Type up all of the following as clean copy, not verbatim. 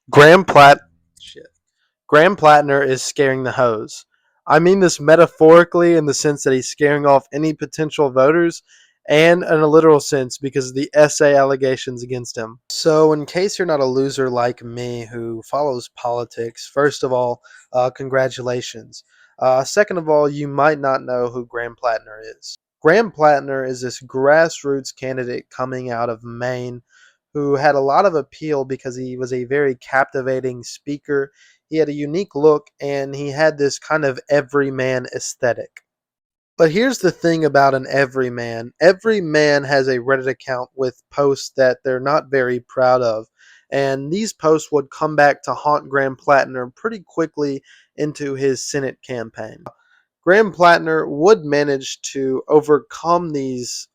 Graham Platt shit. Graham Platner is scaring the hose. I mean this metaphorically in the sense that he's scaring off any potential voters, and in a literal sense because of the essay allegations against him. So, in case you're not a loser like me who follows politics, first of all, congratulations. Second of all, you might not know who Graham Platner is. Graham Platner is this grassroots candidate coming out of Maine who had a lot of appeal because he was a very captivating speaker. He had a unique look and he had this kind of everyman aesthetic. But here's the thing about an everyman. Every man has a Reddit account with posts that they're not very proud of. And these posts would come back to haunt Graham Platner pretty quickly into his Senate campaign. Graham Platner would manage to overcome these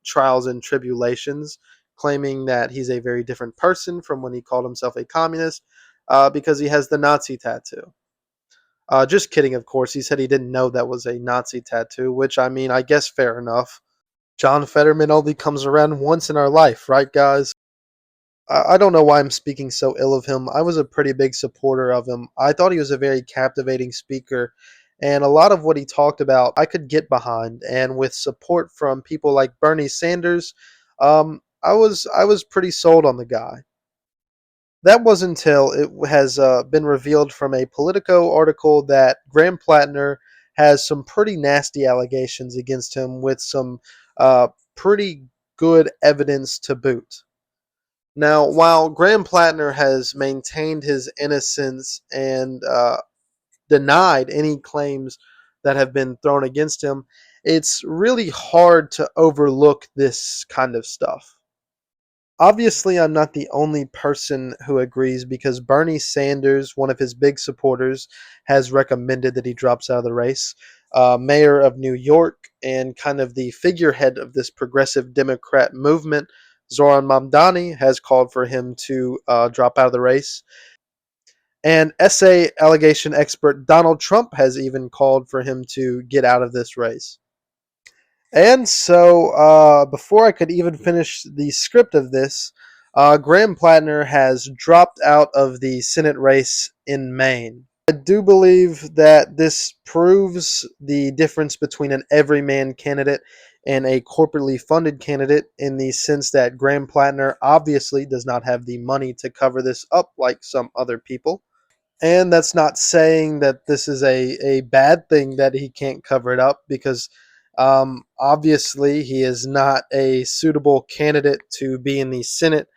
trials and tribulations, claiming that he's a very different person from when he called himself a communist because he has the Nazi tattoo. Just kidding, of course. He said he didn't know that was a Nazi tattoo, which, I mean, I guess fair enough. John Fetterman only comes around once in our life, right, guys? I don't know why I'm speaking so ill of him. I was a pretty big supporter of him. I thought he was a very captivating speaker, and a lot of what he talked about I could get behind. And with support from people like Bernie Sanders, I was pretty sold on the guy. That was until it has been revealed from a Politico article that Graham Platner has some pretty nasty allegations against him with some pretty good evidence to boot. Now, while Graham Platner has maintained his innocence and denied any claims that have been thrown against him, it's really hard to overlook this kind of stuff. Obviously, I'm not the only person who agrees because Bernie Sanders, one of his big supporters, has recommended that he drops out of the race. Mayor of New York and kind of the figurehead of this progressive Democrat movement, Zoran Mamdani, has called for him to drop out of the race. And essay allegation expert Donald Trump has even called for him to get out of this race. And so, before I could even finish the script of this, Graham Platner has dropped out of the Senate race in Maine. I do believe that this proves the difference between an everyman candidate and a corporately funded candidate in the sense that Graham Platner obviously does not have the money to cover this up like some other people. And that's not saying that this is a bad thing that he can't cover it up because obviously he is not a suitable candidate to be in the Senate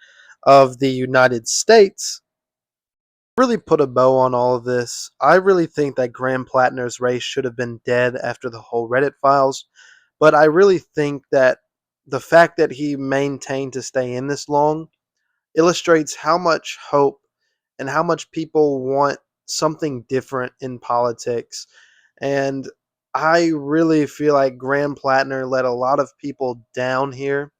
of the United States. Really put a bow on all of this. I really think that Graham Platner's race should have been dead after the whole Reddit files, but I really think that the fact that he maintained to stay in this long illustrates how much hope and how much people want something different in politics. And I really feel like Graham Platner let a lot of people down here.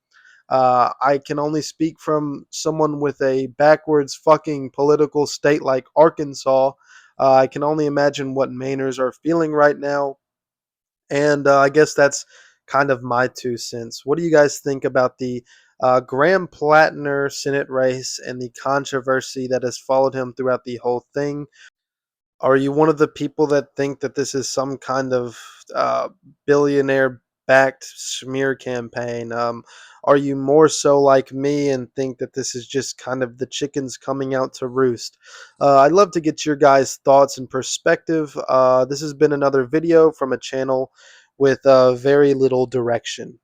I can only speak from someone with a backwards fucking political state like Arkansas. I can only imagine what Mainers are feeling right now. And I guess that's kind of my 2 cents. What do you guys think about the Graham Platner Senate race and the controversy that has followed him throughout the whole thing? Are you one of the people that think that this is some kind of billionaire backed smear campaign? Are you more so like me and think that this is just kind of the chickens coming out to roost? I'd love to get your guys' thoughts and perspective. This has been another video from a channel with very little direction.